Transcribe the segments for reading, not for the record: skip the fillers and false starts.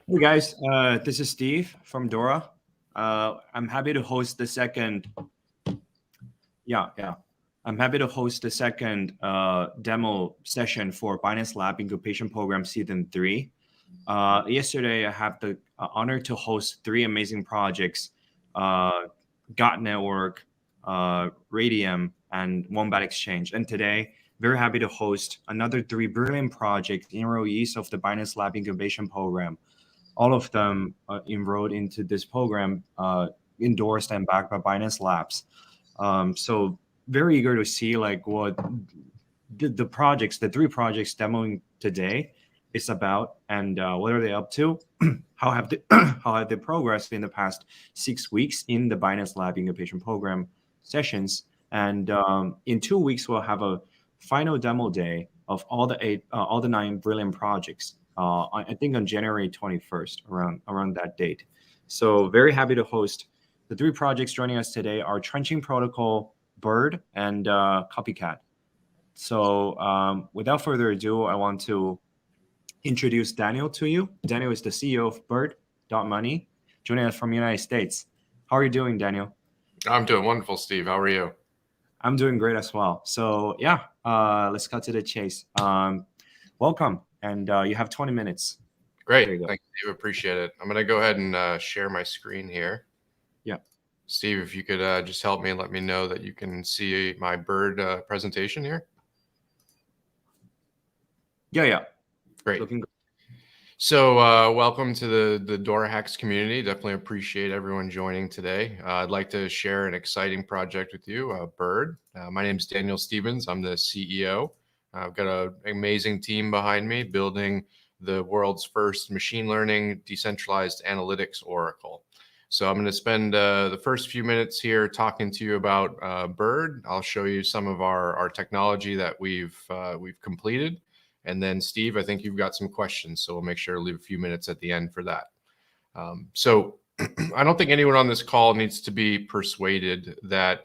Hey guys, this is Steve from Dora. I'm happy to host the second. Yeah. I'm happy to host the second demo session for Binance Lab Incubation Program Season 3. Yesterday, I have the honor to host three amazing projects: GOT Network, Radium, and Wombat Exchange. And today, very happy to host another three brilliant projects enrollees of the Binance Lab Incubation Program. All of them enrolled into this program, endorsed and backed by Binance Labs. So very eager to see like what the projects, the three projects demoing today is about, and what are they up to? How have they how have they progressed in the past 6 weeks in the Binance Lab Incubation Program sessions? And in 2 weeks, we'll have a final demo day of all the nine brilliant projects. I think on January 21st, around that date. So very happy to host the three projects joining us today are Tranching Protocol, BUIDL, and Copycat. So without further ado, I want to introduce Daniel to you. Daniel is the CEO of BUIDL.money, joining us from the United States. How are you doing, Daniel? I'm doing wonderful, Steve. How are you? I'm doing great as well. So yeah, let's cut to the chase. Welcome, and you have 20 minutes. Great. There you go. Thank you, Steve. Appreciate it. I'm going to go ahead and share my screen here. Yeah. Steve, if you could just help me and let me know that you can see my BUIDL presentation here. Yeah. Great. Looking good. So welcome to the DoraHacks community. Definitely appreciate everyone joining today. I'd like to share an exciting project with you, BUIDL. My name is Daniel Stevens. I'm the CEO. I've got an amazing team behind me building the world's first machine learning decentralized analytics oracle. So I'm going to spend the first few minutes here talking to you about BUIDL. I'll show you some of our technology that we've completed. And then, Steve, I think you've got some questions, so we'll make sure to leave a few minutes at the end for that. So I don't think anyone on this call needs to be persuaded that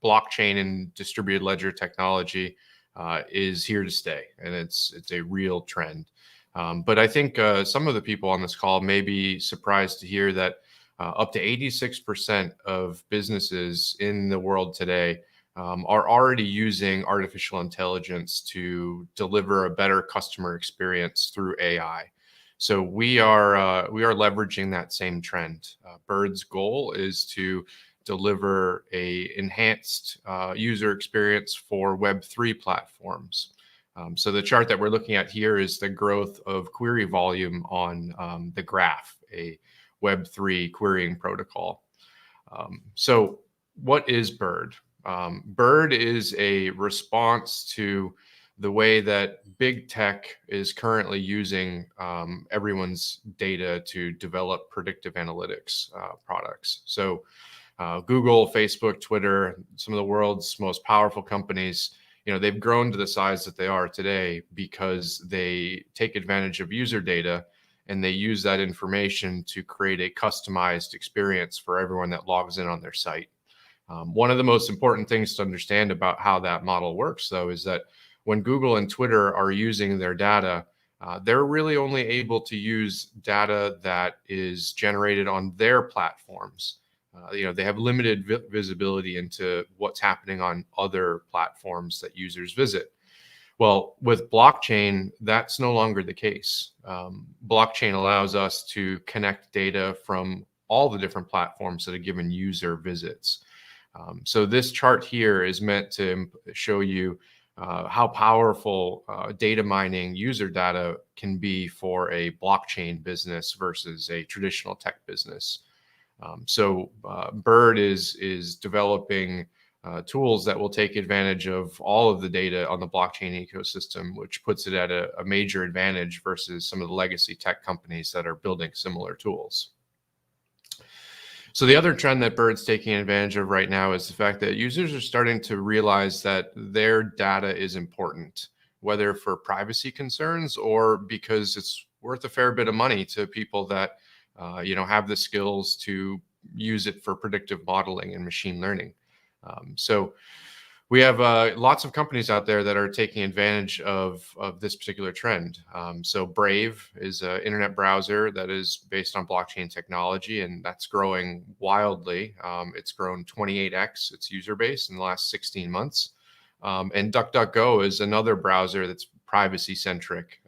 blockchain and distributed ledger technology is here to stay, and it's a real trend. But I think some of the people on this call may be surprised to hear that up to 86% of businesses in the world today are already using artificial intelligence to deliver a better customer experience through AI. So we are leveraging that same trend. BUIDL's goal is to deliver a enhanced user experience for Web3 platforms. So the chart that we're looking at here is the growth of query volume on the graph, a Web3 querying protocol. So what is BUIDL? BUIDL is a response to the way that big tech is currently using everyone's data to develop predictive analytics products. So Google, Facebook, Twitter, some of the world's most powerful companies, they've grown to the size that they are today because they take advantage of user data and they use that information to create a customized experience for everyone that logs in on their site. One of the most important things to understand about how that model works, though, is that when Google and Twitter are using their data, they're really only able to use data that is generated on their platforms. They have limited visibility into what's happening on other platforms that users visit. Well, with blockchain, that's no longer the case. Blockchain allows us to connect data from all the different platforms that a given user visits. So this chart here is meant to show you how powerful data mining user data can be for a blockchain business versus a traditional tech business. So BUIDL is developing tools that will take advantage of all of the data on the blockchain ecosystem, which puts it at a major advantage versus some of the legacy tech companies that are building similar tools. So the other trend that BUIDL's taking advantage of right now is the fact that users are starting to realize that their data is important, whether for privacy concerns or because it's worth a fair bit of money to people that have the skills to use it for predictive modeling and machine learning. So We have lots of companies out there that are taking advantage of this particular trend. So Brave is an internet browser that is based on blockchain technology, and that's growing wildly. It's grown 28x its user base in the last 16 months. And DuckDuckGo is another browser that's privacy centric.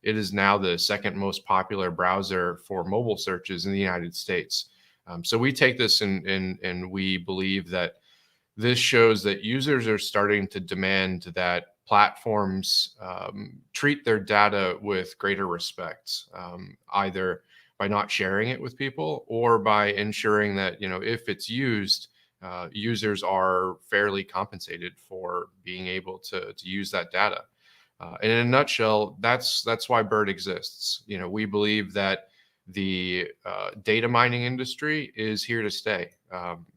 It is now the second most popular browser for mobile searches in the United States. So we take this and we believe that this shows that users are starting to demand that platforms treat their data with greater respect, either by not sharing it with people or by ensuring that, if it's used, users are fairly compensated for being able to use that data. And in a nutshell, that's why BUIDL exists. We believe that the data mining industry is here to stay.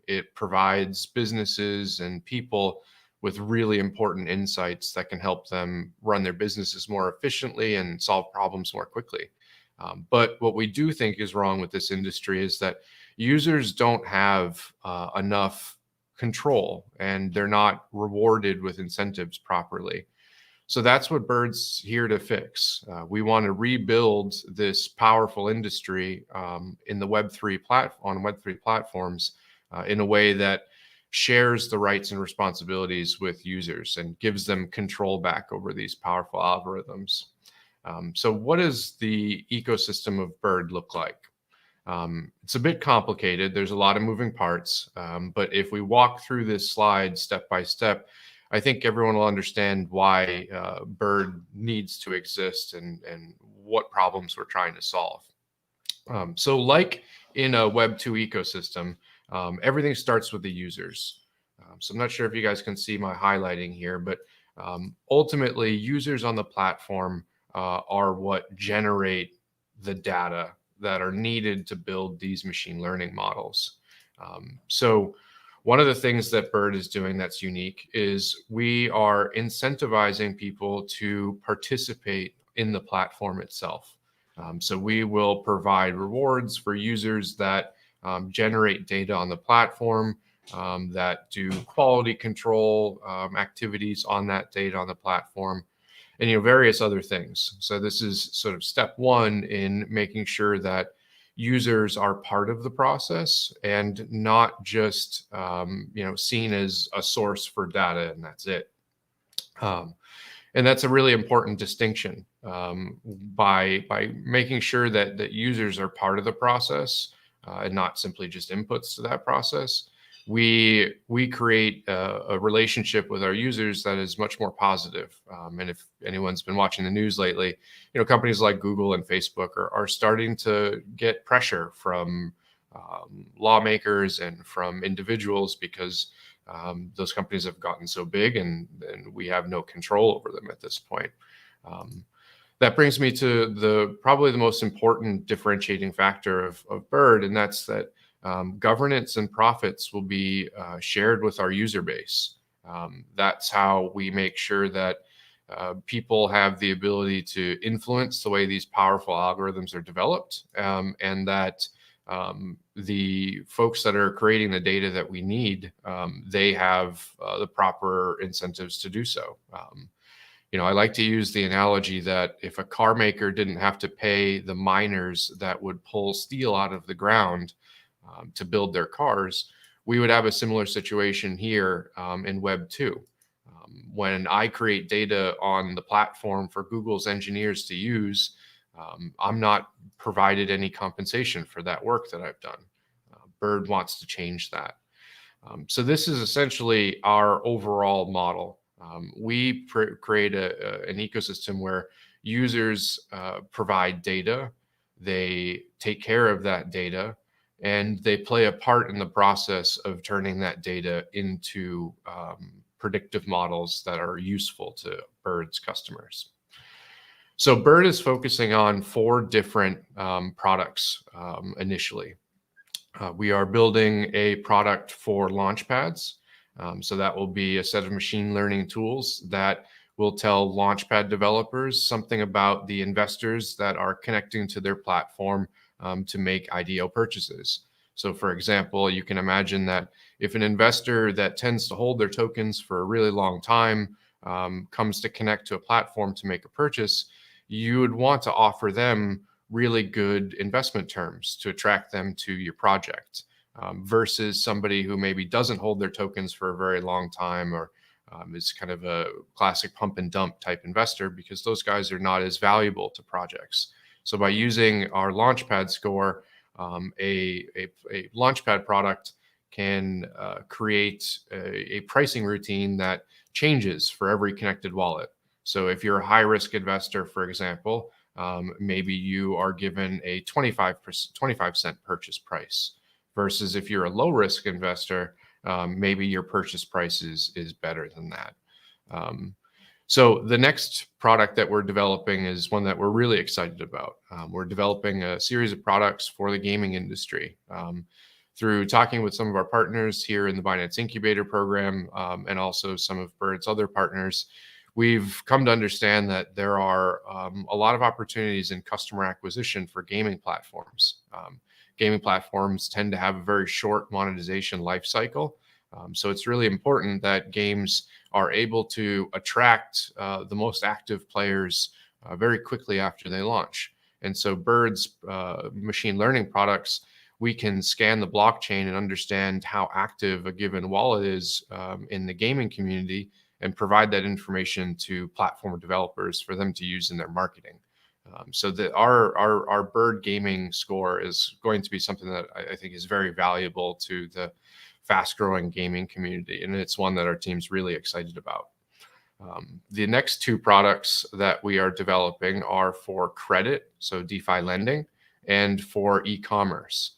It provides businesses and people with really important insights that can help them run their businesses more efficiently and solve problems more quickly. But what we do think is wrong with this industry is that users don't have enough control, and they're not rewarded with incentives properly. So that's what BUIDL's here to fix. We want to rebuild this powerful industry in the Web3 platforms in a way that shares the rights and responsibilities with users and gives them control back over these powerful algorithms. So what does the ecosystem of BUIDL look like? It's a bit complicated. There's a lot of moving parts, but if we walk through this slide step by step, I think everyone will understand why BUIDL needs to exist and what problems we're trying to solve. So like in a Web2 ecosystem, everything starts with the users. So I'm not sure if you guys can see my highlighting here, but ultimately users on the platform are what generate the data that are needed to build these machine learning models. So one of the things that BUIDL is doing that's unique is we are incentivizing people to participate in the platform itself. So we will provide rewards for users that generate data on the platform, that do quality control activities on that data on the platform, and various other things. So this is sort of step one in making sure that users are part of the process and not just seen as a source for data and that's it. And that's a really important distinction. By making sure that users are part of the process and not simply just inputs to that process, we create a relationship with our users that is much more positive. And if anyone's been watching the news lately, companies like Google and Facebook are starting to get pressure from lawmakers and from individuals because those companies have gotten so big and we have no control over them at this point. That brings me to probably the most important differentiating factor of BUIDL, and that's that governance and profits will be shared with our user base. That's how we make sure that people have the ability to influence the way these powerful algorithms are developed, and that the folks that are creating the data that we need, they have the proper incentives to do so. I like to use the analogy that if a car maker didn't have to pay the miners that would pull steel out of the ground to build their cars, we would have a similar situation here in Web 2. When I create data on the platform for Google's engineers to use, I'm not provided any compensation for that work that I've done. BUIDL wants to change that. So this is essentially our overall model. We create an ecosystem where users provide data, they take care of that data, and they play a part in the process of turning that data into predictive models that are useful to BUIDL's customers. So BUIDL is focusing on 4 different products initially. We are building a product for launchpads. So that will be a set of machine learning tools that will tell launchpad developers something about the investors that are connecting to their platform to make IDO purchases. So for example, you can imagine that if an investor that tends to hold their tokens for a really long time comes to connect to a platform to make a purchase, you would want to offer them really good investment terms to attract them to your project, versus somebody who maybe doesn't hold their tokens for a very long time, or is kind of a classic pump and dump type investor, because those guys are not as valuable to projects. So by using our Launchpad score, a Launchpad product can create a pricing routine that changes for every connected wallet. So if you're a high risk investor, for example, maybe you are given a 25 cent purchase price, versus if you're a low risk investor, maybe your purchase price is better than that. So the next product that we're developing is one that we're really excited about. We're developing a series of products for the gaming industry. Through talking with some of our partners here in the Binance Incubator program, and also some of BUIDL's other partners, we've come to understand that there are a lot of opportunities in customer acquisition for gaming platforms. Gaming platforms tend to have a very short monetization life cycle. So it's really important that games are able to attract the most active players very quickly after they launch. And so BUIDL's machine learning products, we can scan the blockchain and understand how active a given wallet is in the gaming community, and provide that information to platform developers for them to use in their marketing. So that our BUIDL gaming score is going to be something that I think is very valuable to the fast growing gaming community. And it's one that our team's really excited about. The next two products that we are developing are for credit, so DeFi lending, and for e-commerce.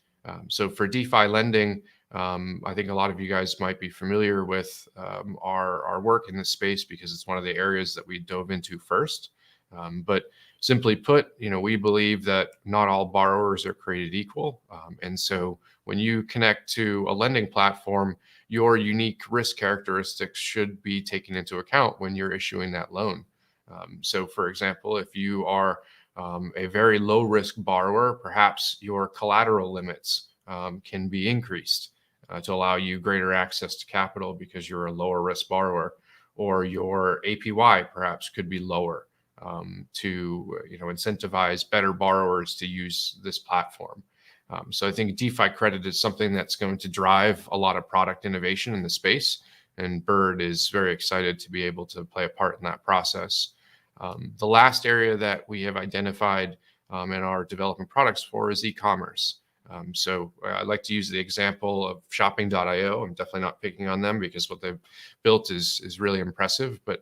So for DeFi lending, I think a lot of you guys might be familiar with our work in this space, because it's one of the areas that we dove into first. But simply put, we believe that not all borrowers are created equal. And so when you connect to a lending platform, your unique risk characteristics should be taken into account when you're issuing that loan. So for example, if you are a very low risk borrower, perhaps your collateral limits can be increased to allow you greater access to capital because you're a lower risk borrower, or your APY perhaps could be lower to incentivize better borrowers to use this platform. So I think DeFi credit is something that's going to drive a lot of product innovation in the space, and BUIDL is very excited to be able to play a part in that process. The last area that we have identified and are developing products for is e-commerce. So I'd like to use the example of shopping.io. I'm definitely not picking on them, because what they've built is really impressive. But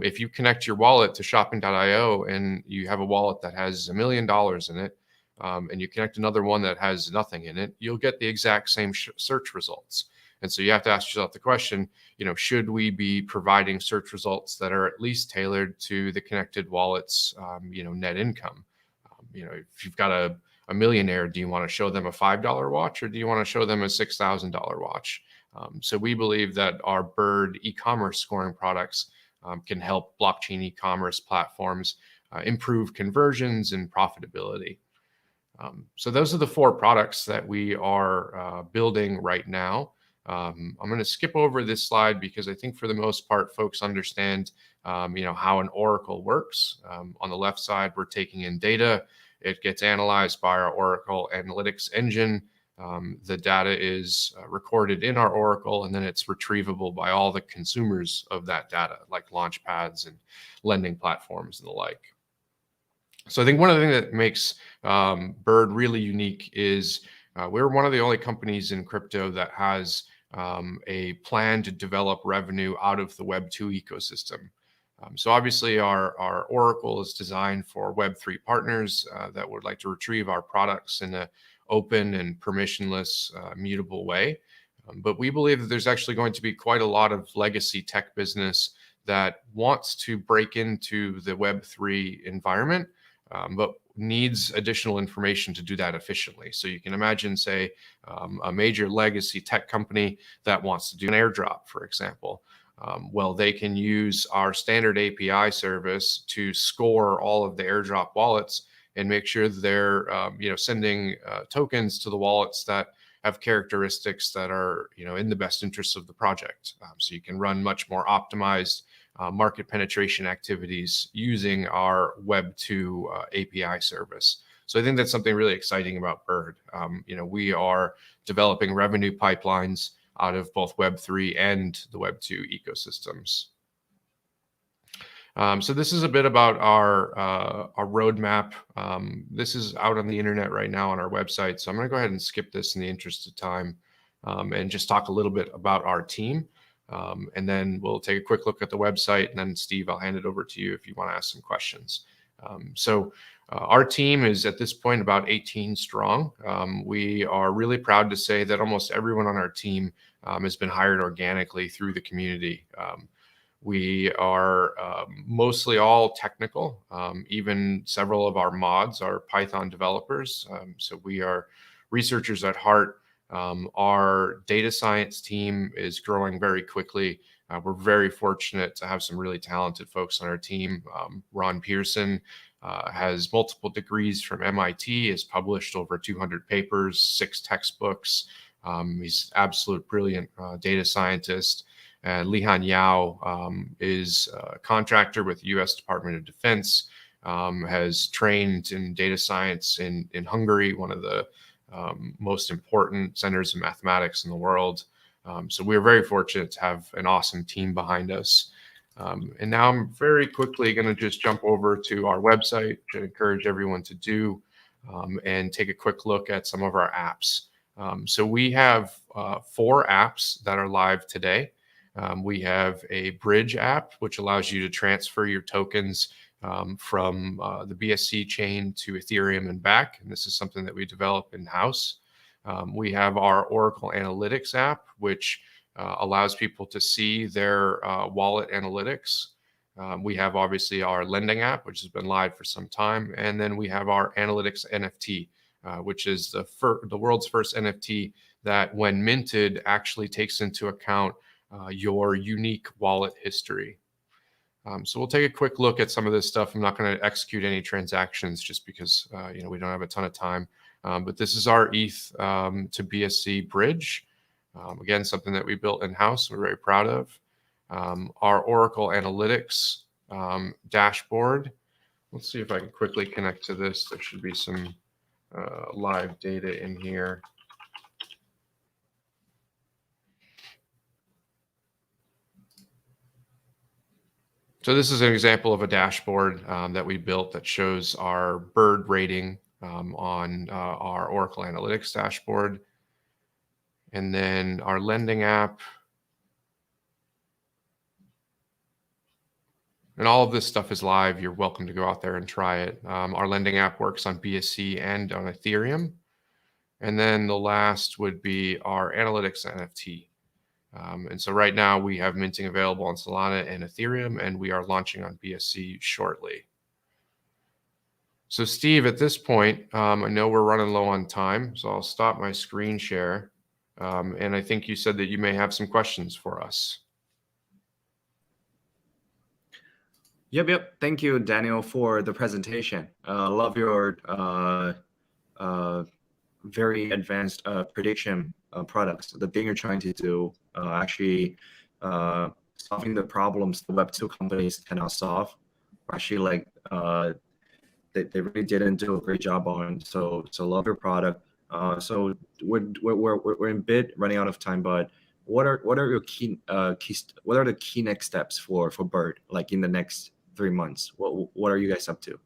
if you connect your wallet to shopping.io and you have a wallet that has $1 million in it, and you connect another one that has nothing in it, you'll get the exact same search results. And so you have to ask yourself the question, should we be providing search results that are at least tailored to the connected wallet's, net income? If you've got a millionaire, do you want to show them a $5 watch, or do you want to show them a $6,000 watch? So we believe that our BUIDL e-commerce scoring products can help blockchain e-commerce platforms improve conversions and profitability. So those are the four products that we are building right now. I'm going to skip over this slide because I think for the most part, folks understand, how an Oracle works. On the left side, we're taking in data. It gets analyzed by our Oracle analytics engine. The data is recorded in our Oracle, and then it's retrievable by all the consumers of that data, like launchpads and lending platforms and the like. So I think one of the things that makes BUIDL really unique is we're one of the only companies in crypto that has a plan to develop revenue out of the Web2 ecosystem. So obviously our Oracle is designed for Web3 partners that would like to retrieve our products in an open and permissionless, mutable way. But we believe that there's actually going to be quite a lot of legacy tech business that wants to break into the Web3 environment, but needs additional information to do that efficiently. So you can imagine, say, a major legacy tech company that wants to do an airdrop, for example. Well, they can use our standard API service to score all of the airdrop wallets and make sure that they're sending tokens to the wallets that have characteristics that are, in the best interest of the project. So you can run much more optimized market penetration activities using our Web 2 API service. So I think that's something really exciting about BUIDL. We are developing revenue pipelines out of both Web 3 and the Web 2 ecosystems. So this is a bit about our roadmap. This is out on the internet right now on our website. So I'm going to go ahead and skip this in the interest of time and just talk a little bit about our team. And then we'll take a quick look at the website. And then, Steve, I'll hand it over to you if you want to ask some questions. Our team is at this point about 18 strong. We are really proud to say that almost everyone on our team has been hired organically through the community. We are mostly all technical. Even several of our mods are Python developers. So we are researchers at heart. Our data science team is growing very quickly. We're very fortunate to have some really talented folks on our team. Ron Pearson has multiple degrees from MIT, has published over 200 papers, 6 textbooks. He's absolute brilliant data scientist. Lihan Yao is a contractor with the U.S. Department of Defense, has trained in data science in Hungary, one of the most important centers of mathematics in the world. So we're very fortunate to have an awesome team behind us. And now I'm very quickly going to just jump over to our website, which I encourage everyone to do, and take a quick look at some of our apps. So we have 4 apps that are live today. We have a bridge app, which allows you to transfer your tokens from the BSC chain to Ethereum and back. And this is something that we develop in-house. We have our Oracle Analytics app, which allows people to see their wallet analytics. We have obviously our lending app, which has been live for some time. And then we have our Analytics NFT, which is the world's first NFT that, when minted, actually takes into account your unique wallet history. So we'll take a quick look at some of this stuff. I'm not going to execute any transactions just because we don't have a ton of time. But this is our ETH to BSC bridge. Again, something that we built in-house. We're very proud of. Our Oracle Analytics dashboard. Let's see if I can quickly connect to this. There should be some live data in here. So this is an example of a dashboard that we built that shows our BUIDL rating on our Oracle Analytics dashboard. And then our lending app. And all of this stuff is live. You're welcome to go out there and try it. Our lending app works on BSC and on Ethereum. And then the last would be our Analytics NFT. And so right now we have minting available on Solana and Ethereum, and we are launching on BSC shortly. So Steve, at this point, I know we're running low on time, so I'll stop my screen share. And I think you said that you may have some questions for us. Yep. Thank you, Daniel, for the presentation. Love your very advanced prediction products. The thing you're trying to do, actually solving the problems the Web2 companies cannot solve. Actually, they really didn't do a great job on. So love your product. So we're in bit running out of time, but what are your what are the key next steps for BUIDL, like in the next 3 months? What are you guys up to?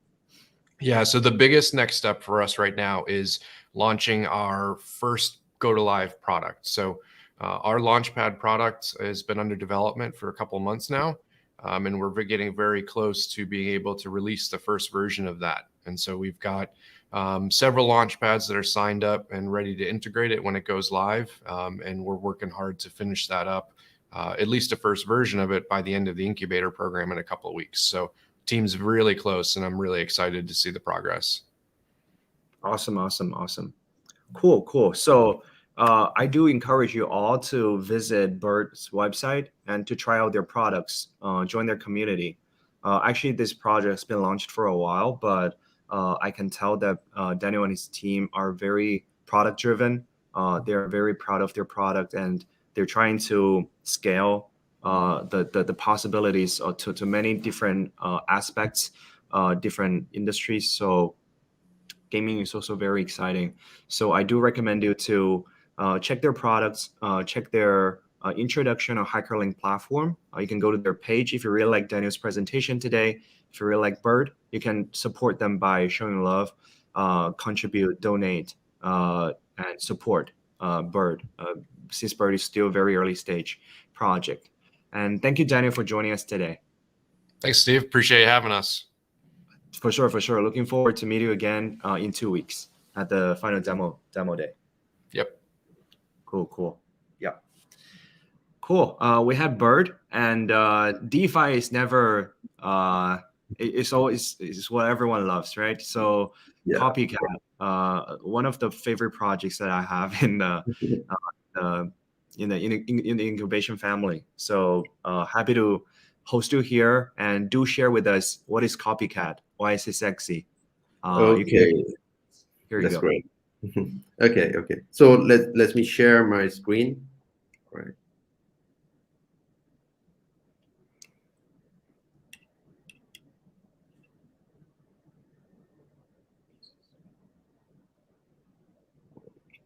Yeah, so the biggest next step for us right now is launching our first go to live product. So our Launchpad product has been under development for a couple of months now, and we're getting very close to being able to release the first version of that. And so we've got several Launchpads that are signed up and ready to integrate it when it goes live, and we're working hard to finish that up, at least a first version of it by the end of the incubator program in a couple of weeks. So team's really close, and I'm really excited to see the progress. Awesome. Cool. So I do encourage you all to visit BUIDL's website and to try out their products, join their community. Actually, this project's been launched for a while, but I can tell that Daniel and his team are very product driven. they're very proud of their product, and they're trying to scale the possibilities to many different aspects, different industries. So gaming is also very exciting. So I do recommend you to check their products, check their introduction on HackerLink platform. You can go to their page. If you really like Daniel's presentation today, if you really like Bird, you can support them by showing love, contribute, donate, and support Bird. Since Bird is still a very early stage project. And thank you, Daniel, for joining us today. Thanks, Steve. Appreciate you having us. For sure, for sure. Looking forward to meet you again in 2 weeks at the final demo day. Yep. Cool. Yeah. Cool. We had Bird, and DeFi is never. It's what everyone loves, right? So yeah. Copycat, one of the favorite projects that I have in the incubation family. So happy to host you here, and do share with us what is Copycat, why is it sexy. Okay, here you that's go. great. Okay. So let me share my screen. All right.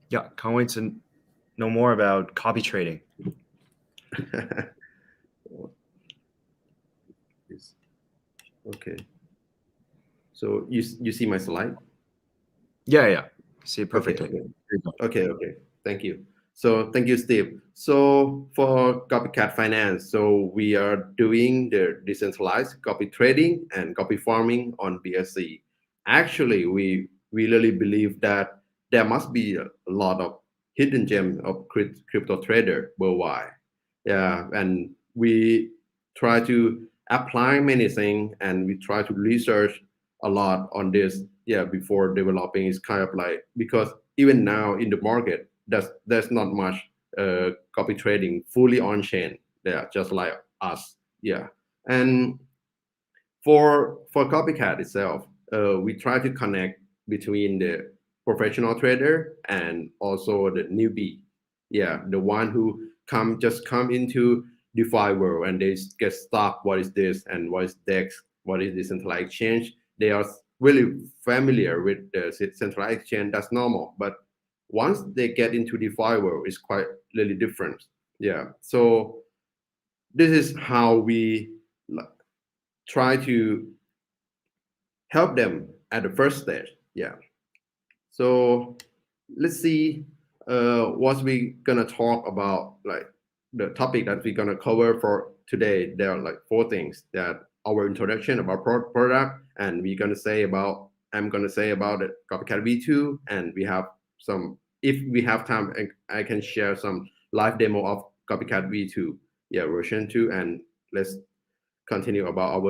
Yeah, can't wait to know more about copy trading. Okay. So you see my slide? Yeah. See it perfectly. Okay. Thank you. So thank you, Steve. So for Copycat Finance, so we are doing the decentralized copy trading and copy farming on BSC. Actually, we really believe that there must be a lot of hidden gem of crypto trader worldwide. Yeah, and we try to apply many things, and we try to research a lot on this. Yeah, before developing is kind of like, because even now in the market, there's not much copy trading fully on chain. Yeah, just like us. Yeah, and for Copycat itself, we try to connect between the professional trader and also the newbie. Yeah, the one who just come into DeFi world and they get stuck. What is this, and what is DEX? What is decentralized exchange? They are really familiar with the centralized exchange. That's normal, but once they get into DeFi world, it's quite really different. Yeah, so this is how we try to help them at the first stage. Yeah. So let's see what we gonna talk about, like the topic that we're gonna cover for today. There are like 4 things: that our introduction about product, and I'm gonna say about the Copycat V2, and we have some, if we have time, I can share some live demo of Copycat V2, version 2, and let's continue about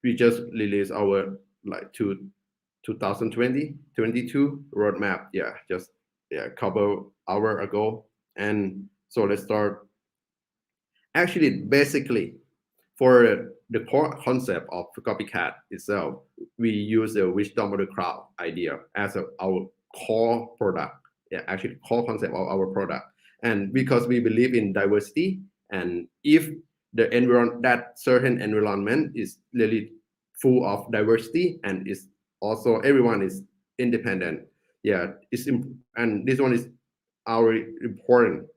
we just released our like 2022 roadmap. Just couple hour ago. And so let's start. Actually, basically, for the core concept of Copycat itself, we use the wisdom of the crowd idea as our core product. Actually, core concept of our product. And because we believe in diversity, and if the that certain environment is really full of diversity, and is also everyone is independent. And this one is our important.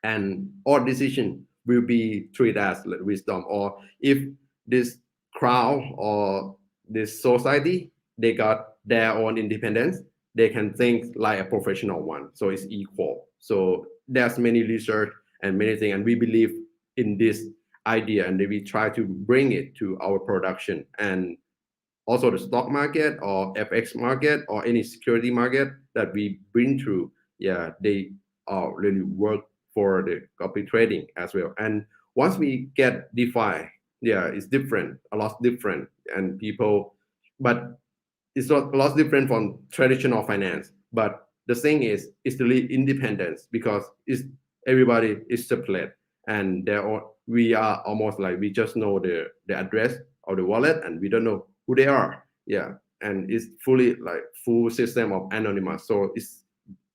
And all decision will be treated as wisdom. Or if this crowd or this society, they got their own independence, they can think like a professional one, so it's equal. So there's many research and many things, and we believe in this idea, and we try to bring it to our production. And also the stock market or FX market or any security market that we bring through, they really work for the copy trading as well. And once we get DeFi, it's different, a lot different, and people, but it's not a lot different from traditional finance. But the thing is, it's really independence, because everybody is separate, and we are almost like we just know the address of the wallet, and we don't know who they are. And it's fully like full system of anonymous. So it's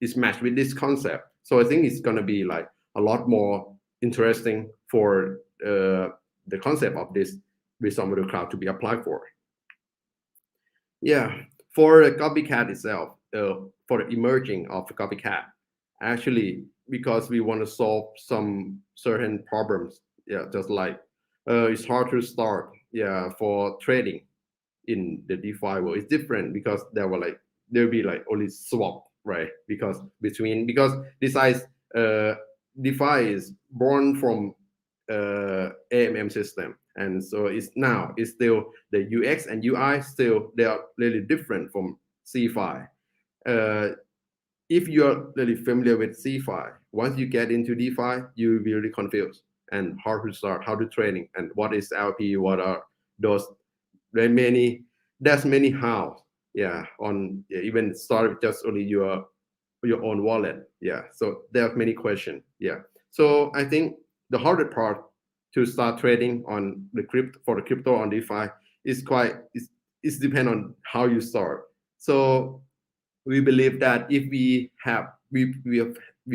is matched with this concept. So I think it's going to be like a lot more interesting for the concept of this wisdom model cloud to be applied for. Yeah, for the copycat itself, for the emerging of the copycat, actually, because we want to solve some certain problems, yeah, just like it's hard to start, yeah, for trading in the DeFi world. It's different because there'll be like only swap, right? Because besides DeFi is born from AMM system, and so it's still the UX and UI still they are really different from CeFi. If you're really familiar with CeFi, once you get into DeFi, you'll be really confused and how to start, how to trading, and what is LP, what are those. There's many how. Yeah, on even start just only your own wallet. Yeah, so there are many questions. Yeah, so I think the hardest part to start trading on the crypto on DeFi is depend on how you start. So we believe that if we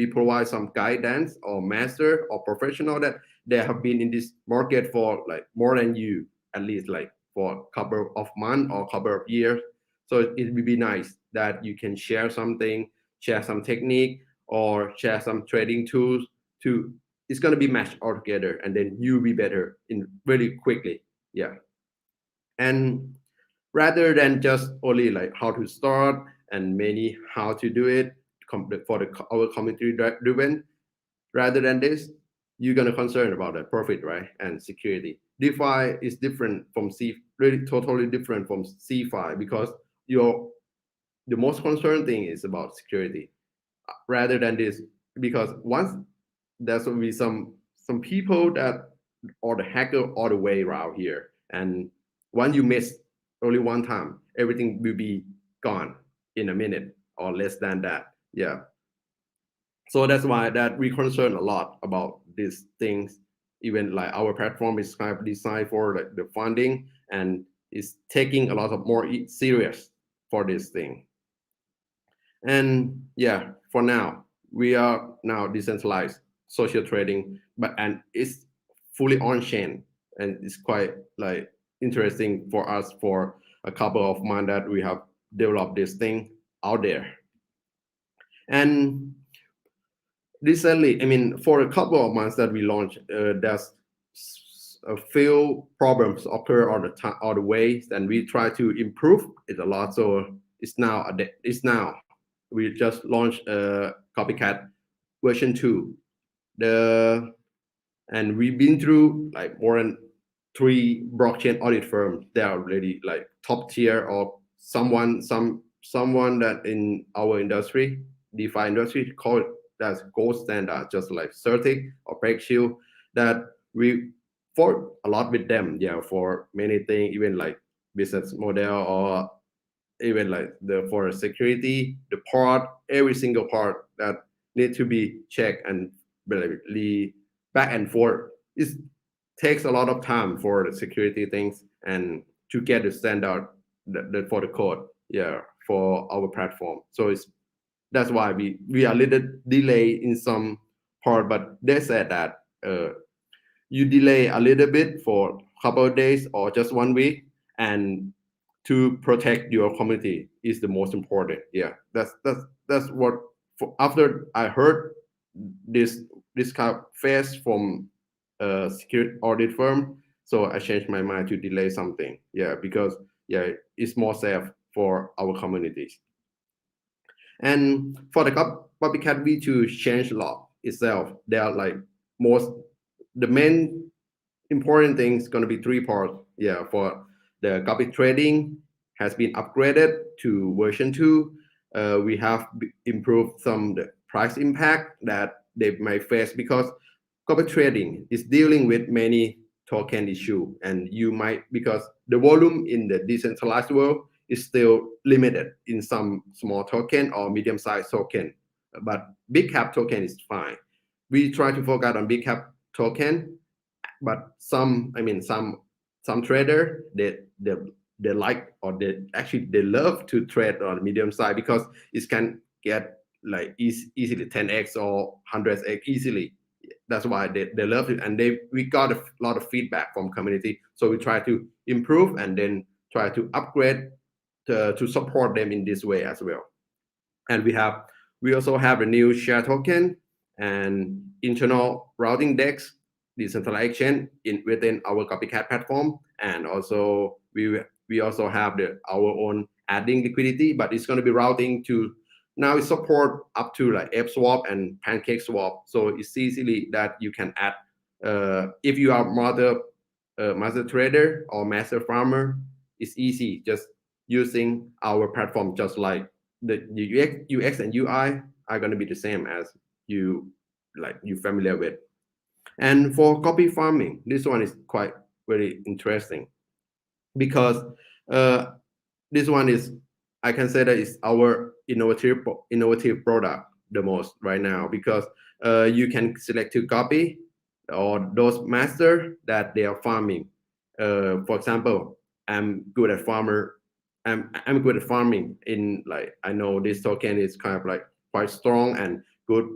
provide some guidance or master or professional that they have been in this market for like more than you, at least like for a couple of months or a couple of years. So it would be nice that you can share something, share some technique, or share some trading tools to it's going to be matched all together, and then you'll be better in really quickly. Yeah, and rather than just only like how to start and many how to do it for our community driven, rather than this, you're going to concern about the profit, right, and security. DeFi is different from really totally different from CeFi because the most concerned thing is about security rather than this, because once there's will be some people that are the hacker all the way around here, and once you miss only one time, everything will be gone in a minute or less than that. Yeah, so that's why that we concern a lot about these things. Even like our platform is kind of designed for like the funding and is taking a lot of more serious for this thing. And yeah, for now we are now decentralized social trading, and it's fully on chain, and it's quite like interesting for us for a couple of months that we have developed this thing out there. And recently, I mean, for a couple of months that we launched, there's a few problems occur on the ways, and we try to improve it a lot. So it's now we just launched Copycat version 2. And we've been through like more than 3 blockchain audit firms. They are really like top tier, or someone that in our industry, DeFi industry, called that's gold standard, just like Certic or Breakshield, that we fought a lot with them. Yeah, for many things, even like business model or even like for security, the part, every single part that need to be checked and really back and forth. It takes a lot of time for the security things and to get the standard for the code, yeah, for our platform. So that's why we are a little delay in some part, but they said that you delay a little bit for a couple of days or just 1 week, and to protect your community is the most important. Yeah, that's what. After I heard this kind of phase from a security audit firm, so I changed my mind to delay something. Yeah, because yeah, it's more safe for our communities. And for the copycat V2 change law itself, there are like the main important thing is going to be 3 parts. Yeah, for the copy trading has been upgraded to version 2. We have improved some the price impact that they may face, because copy trading is dealing with many token issue, and you might, because the volume in the decentralized world is still limited in some small token or medium-sized token, but big cap token is fine. We try to focus on big cap token, but some trader they like, or they love to trade on medium side because it can get like easily 10x or 100x easily. That's why they love it, and we got a lot of feedback from community, so we try to improve and then try to upgrade to support them in this way as well. And we also have a new share token and internal routing decks, decentralized exchange within our Copycat platform, and also we also have our own adding liquidity, but it's going to be routing to now it support up to like FSwap and PancakeSwap, so it's easily that you can add if you are master trader or master farmer, it's easy just using our platform, just like the UX and UI are going to be the same as you familiar with. And for copy farming, this one is quite very interesting because uh, this one is, I can say that is our innovative product the most right now, because you can select to copy or those master that they are farming. For example, I'm good at farmer. I'm good at farming in, like, I know this token is kind of like quite strong and good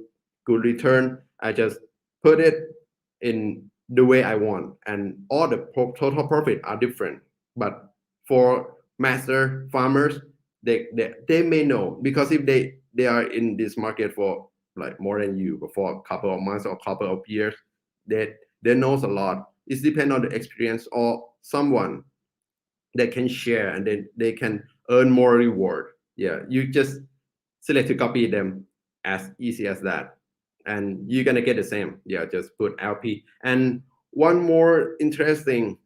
return. I just put it in the way I want, and all the total profit are different. But for master farmers, they may know, because if they are in this market for like more than you, for a couple of months or a couple of years, they knows a lot. It depends on the experience or someone that can share, and then they can earn more reward. Yeah, you just select to copy them, as easy as that, and you're gonna get the same. Yeah, just put LP. And one more interesting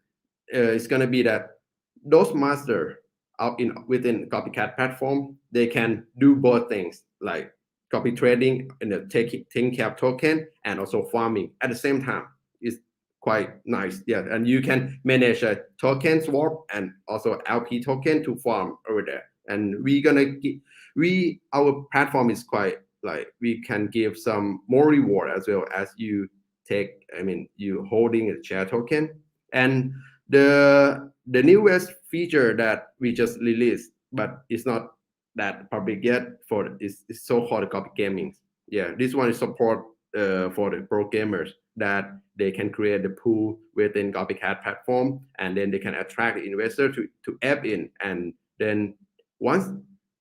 is gonna be that those master out within Copycat platform, they can do both things, like copy trading and the taking cap token, and also farming at the same time. It's quite nice. Yeah, and you can manage a token swap and also LP token to farm over there. And our platform is quite like, we can give some more reward as well as you you holding a share token. And the newest feature that we just released, but it's not that public yet, is so-called copy gaming. Yeah, this one is support for the pro gamers, that they can create the pool within Copycat platform, and then they can attract the investor to app in, and then once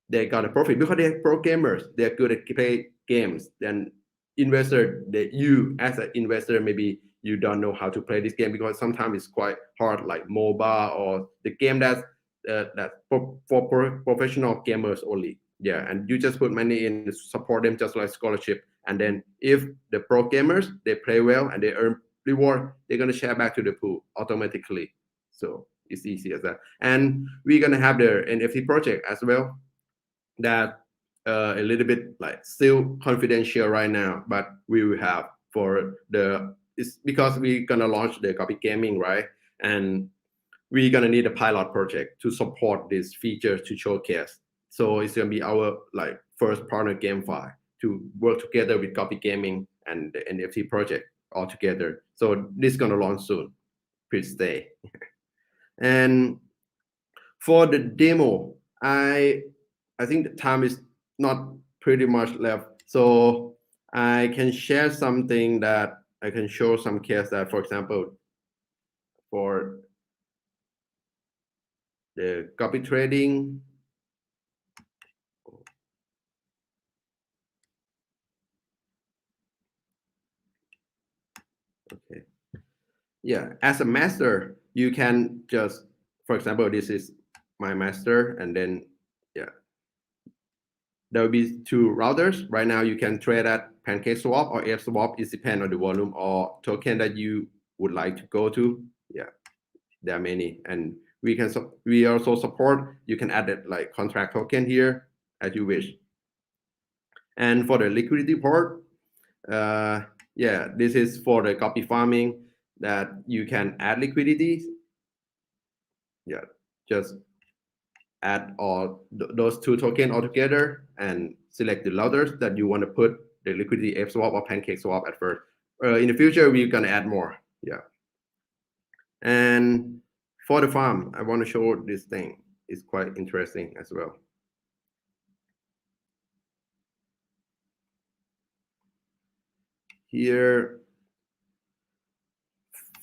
they got a profit, because they're pro gamers, they're good at play games, then investor, that you as an investor, maybe you don't know how to play this game, because sometimes it's quite hard, like MOBA or the game that's for professional gamers only. Yeah, and you just put money in to support them, just like scholarship. And then if the pro gamers, they play well and they earn reward, they're gonna share back to the pool automatically. So it's easy as that. And we're gonna have the NFT project as well, that a little bit like still confidential right now, but we will have it's because we're gonna launch the copy gaming, right? And we're gonna need a pilot project to support this feature to showcase. So it's gonna be our like first partner GameFi to work together with copy gaming and the NFT project all together. So this is gonna launch soon. Please stay. And for the demo, I think the time is not pretty much left. So I can share something that I can show some case that, for example, for the copy trading. Okay. Yeah, as a master, you can just, for example, this is my master, and then yeah, there will be two routers. Right now, you can trade at PancakeSwap or FSwap. It depends on the volume or token that you would like to go to. Yeah, there are many, and we also support. You can add it like contract token here as you wish. And for the liquidity part, yeah, this is for the copy farming, that you can add liquidity. Yeah, just add all those two tokens all together and select the routers that you want to put the liquidity FSwap or PancakeSwap at first. In the future, we're gonna add more. Yeah. And for the farm, I want to show this thing. It's quite interesting as well. here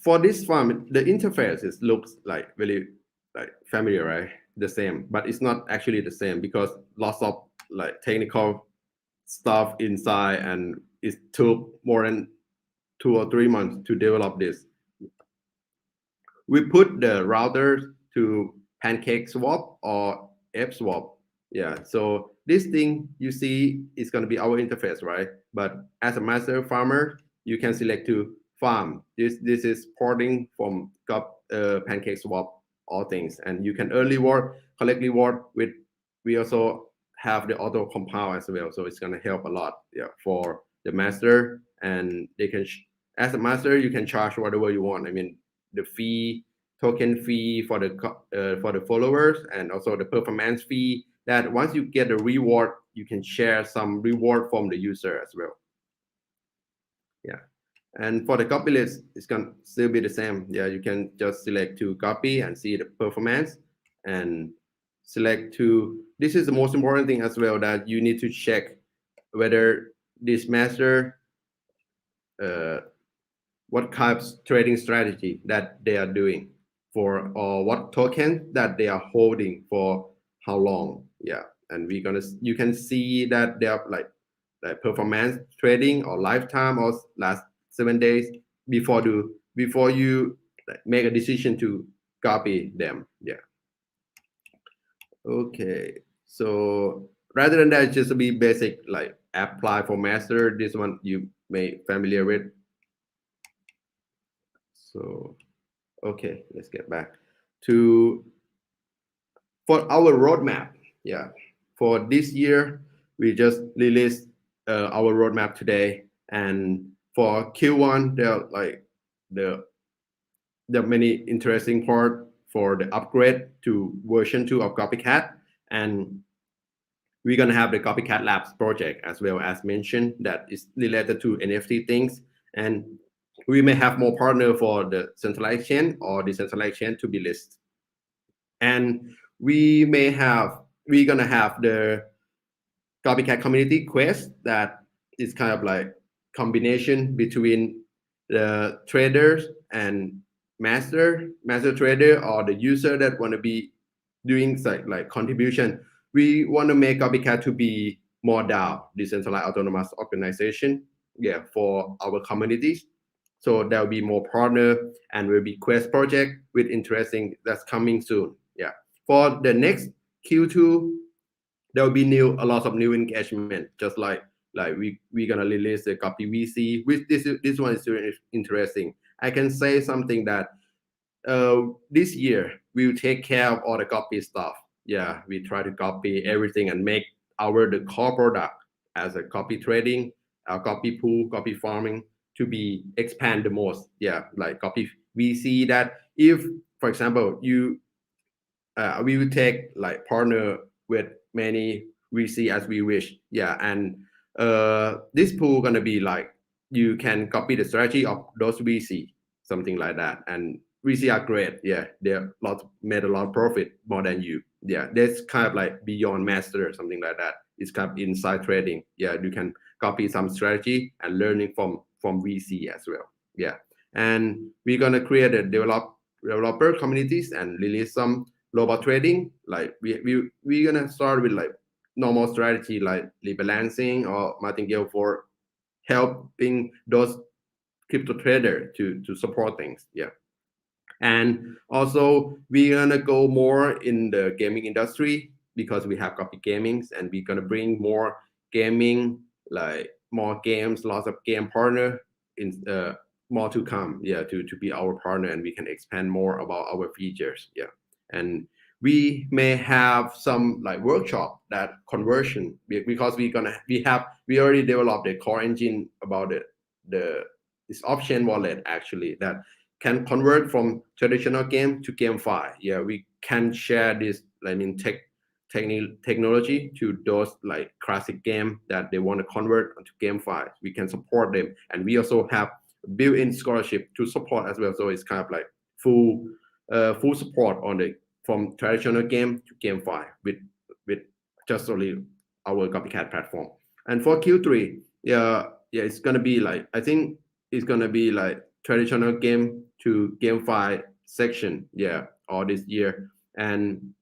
for this farm, the interface looks like very like familiar, right? The same, but it's not actually the same because lots of like technical stuff inside, and it took more than 2 or 3 months to develop this. We put the router to pancake swap or app swap. Yeah, so this thing you see is going to be our interface, right? But as a master farmer, you can select to farm. This is porting from pancake swap, all things, and you can earn reward, collect reward with. We also have the auto compile as well, so it's going to help a lot, yeah, for the master, and they can as a master you can charge whatever you want. I mean, the fee, token fee for the followers, and also the performance fee, that once you get a reward you can share some reward from the user as well. Yeah, and for the copy list it's gonna still be the same. Yeah, you can just select to copy and see the performance, and select to, this is the most important thing as well, that you need to check whether this master what kind of trading strategy that they are doing for, or what token that they are holding for how long. Yeah, and you can see that they are like performance trading or lifetime or last 7 days before you make a decision to copy them. Yeah. Okay, so rather than that, just be basic like apply for master. This one you may familiar with. So okay, let's get back to for our roadmap. Yeah, for this year, we just released our roadmap today, and for Q1, there are like the many interesting part for the upgrade to version 2 of Copycat, and we're gonna have the Copycat Labs project as well, as mentioned, that is related to NFT things, and we may have more partner for the centralized chain or decentralized chain to be listed. And we're gonna have the Copycat community quest that is kind of like combination between the traders and master trader, or the user that want to be doing like contribution. We want to make Copycat to be more DAO, decentralized autonomous organization, yeah, for our communities. So there'll be more partner, and will be quest project with interesting that's coming soon. Yeah, for the next Q2, there will be a lot of new engagement, just like we're gonna release the copy VC, which this one is really interesting. I can say something that this year we'll take care of all the copy stuff. Yeah, we try to copy everything and make the core product as a copy trading, copy pool, copy farming to be expand the most. Yeah, like copy. We see that if, for example, we will take like partner with many VC as we wish. Yeah, and this pool gonna be like you can copy the strategy of those VC, something like that. And VC are great. Yeah, they made a lot of profit more than you. Yeah, that's kind of like beyond master or something like that. It's kind of inside trading. Yeah, you can copy some strategy and learning from VC as well. Yeah, and we're gonna create a developer communities and release some robot trading. Like we're gonna start with like normal strategy like rebalancing or martingale for helping those crypto trader to support things. Yeah, and also we're gonna go more in the gaming industry because we have copy gamings, and we're gonna bring more gaming, like more games, lots of game partner in more to come. Yeah, to be our partner, and we can expand more about our features. Yeah, and we may have some like workshop that conversion, because we already developed the core engine about this option wallet actually that can convert from traditional game to GameFi. Yeah, we can share this, I mean, technology to those like classic game that they want to convert into GameFi. We can support them, and we also have built-in scholarship to support as well. So it's kind of like full support on from traditional game to GameFi with just only our Copycat platform. And for Q3, yeah, yeah, it's gonna be like, I think it's gonna be like traditional game to GameFi section, yeah, all this year. And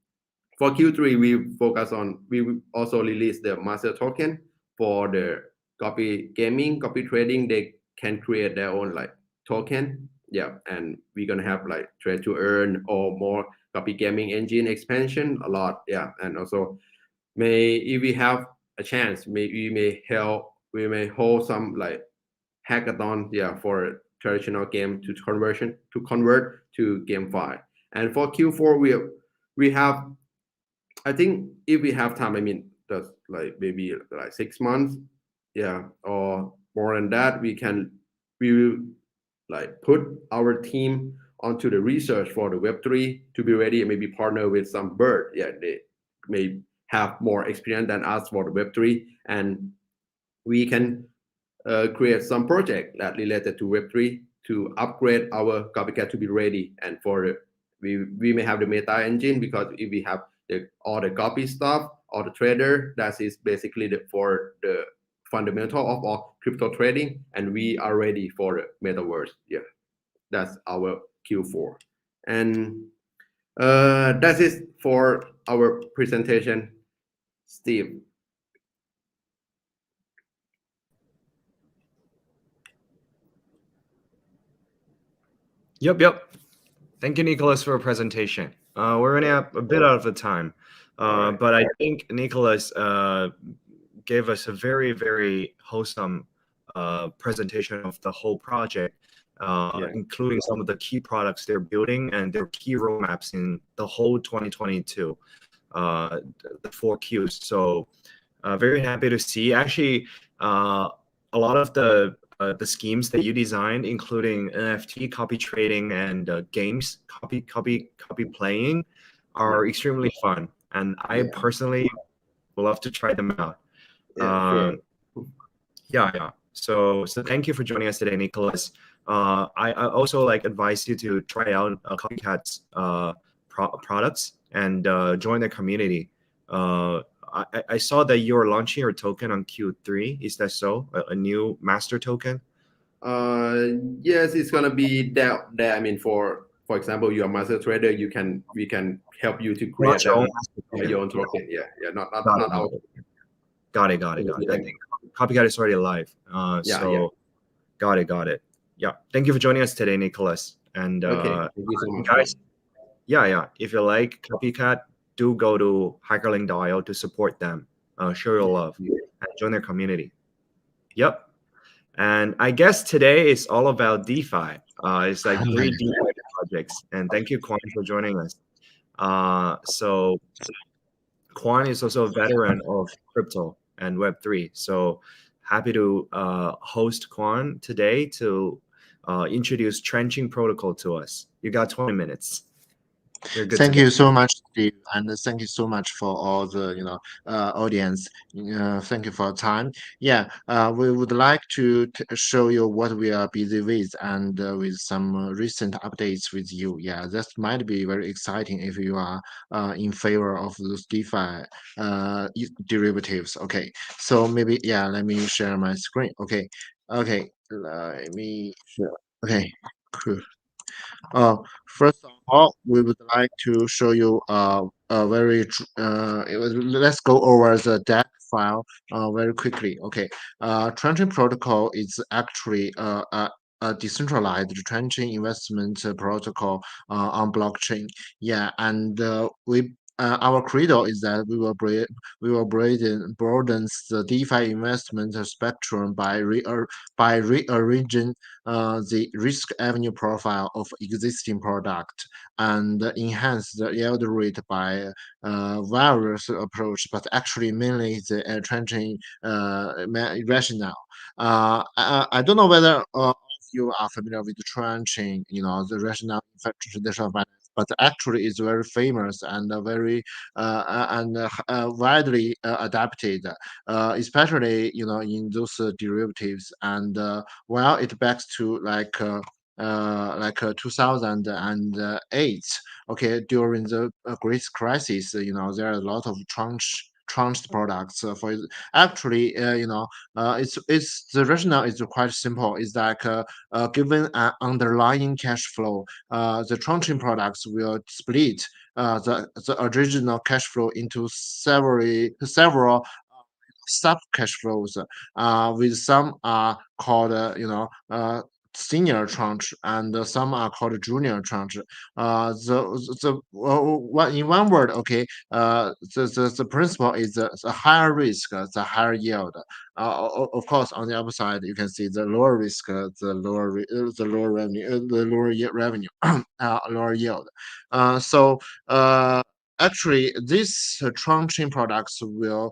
for Q3, we focus on, we will also release the master token for the copy gaming, copy trading. They can create their own like token. Yeah. And we're going to have like trade to earn or more copy gaming engine expansion a lot. Yeah. And also if we have a chance, we may hold some like hackathon, yeah, for traditional game to convert to GameFi. And for Q4, we have, I think if we have time, I mean, that's like maybe like 6 months, yeah, or more than that, we will like put our team onto the research for the Web3 to be ready and maybe partner with some bird. Yeah, they may have more experience than us for the Web3, and we can create some project that related to Web3 to upgrade our copycat to be ready. And we may have the meta engine, because if we have all the copy stuff, all the trader, that is basically for the fundamental of all crypto trading, and we are ready for the metaverse. Yeah, that's our Q4. And that's it for our presentation, Steve. Yep. Thank you, Nicholas, for a presentation. We're running up a bit out of the time, Right. but I think Nicholas gave us a very, very wholesome presentation of the whole project, Yeah. including some of the key products they're building and their key roadmaps in the whole 2022, the 4Qs. So very happy to see. Actually, a lot of the schemes that you designed, including NFT copy trading and games copy playing, are extremely fun, and I personally would love to try them out. Yeah, sure. Yeah. So thank you for joining us today, Nicholas. I also like advise you to try out Copycat's products and join the community. I saw that you're launching your token on Q3. Is that so? A new master token? Yes, it's gonna be that. I mean, for example, you're a master trader. We can help you to create Your own that, master yeah, token. your own token. Yeah. Not Got not our. it. Got it. I think Copycat is already live. Yeah. Got it. Yeah. Thank you for joining us today, Nicholas. And Okay. Thank you so much. guys, yeah. If you like Copycat, do go to hackerlink.io to support them. Show your love and join their community. Yep. And I guess today is all about DeFi. It's like 3 DeFi projects. And thank you, Quan, for joining us. So Quan is also a veteran of crypto and Web3. So happy to host Quan today to introduce Tranching Protocol to us. You got 20 minutes. You're good Thank to go. you so much, Steve, and thank you so much for all the audience. Thank you for your time. Yeah, we would like to show you what we are busy with and with some recent updates with you. Yeah, that might be very exciting if you are in favor of those DeFi derivatives. Okay, so maybe let me share my screen. Okay, let me share. Okay, cool. Uh, First of all, we would like to show you a very let's go over the deck file very quickly. Okay, Tranching Protocol is actually a decentralized trenching investment protocol on blockchain. Yeah, and we. Our credo is that we will broaden the DeFi investment spectrum by rearranging the risk avenue profile of existing product and enhance the yield rate by various approach, but actually mainly the trenching rationale. I don't know whether you are familiar with the trenching, the rationale in traditional finance, but actually it's very famous and very widely adapted, especially in those derivatives. And well, it backs to like 2008. Okay, during the Great Crisis, there are a lot of tranched products. For actually, it's the rationale is quite simple. It's like given an underlying cash flow, the tranching products will split the original cash flow into several sub cash flows, with some are called senior tranche and some are called junior tranche. In one word, okay, the principle is the higher risk, the higher yield. Of course, on the other side, you can see the lower risk, the lower revenue, revenue, lower yield. So. Actually, these tranching products will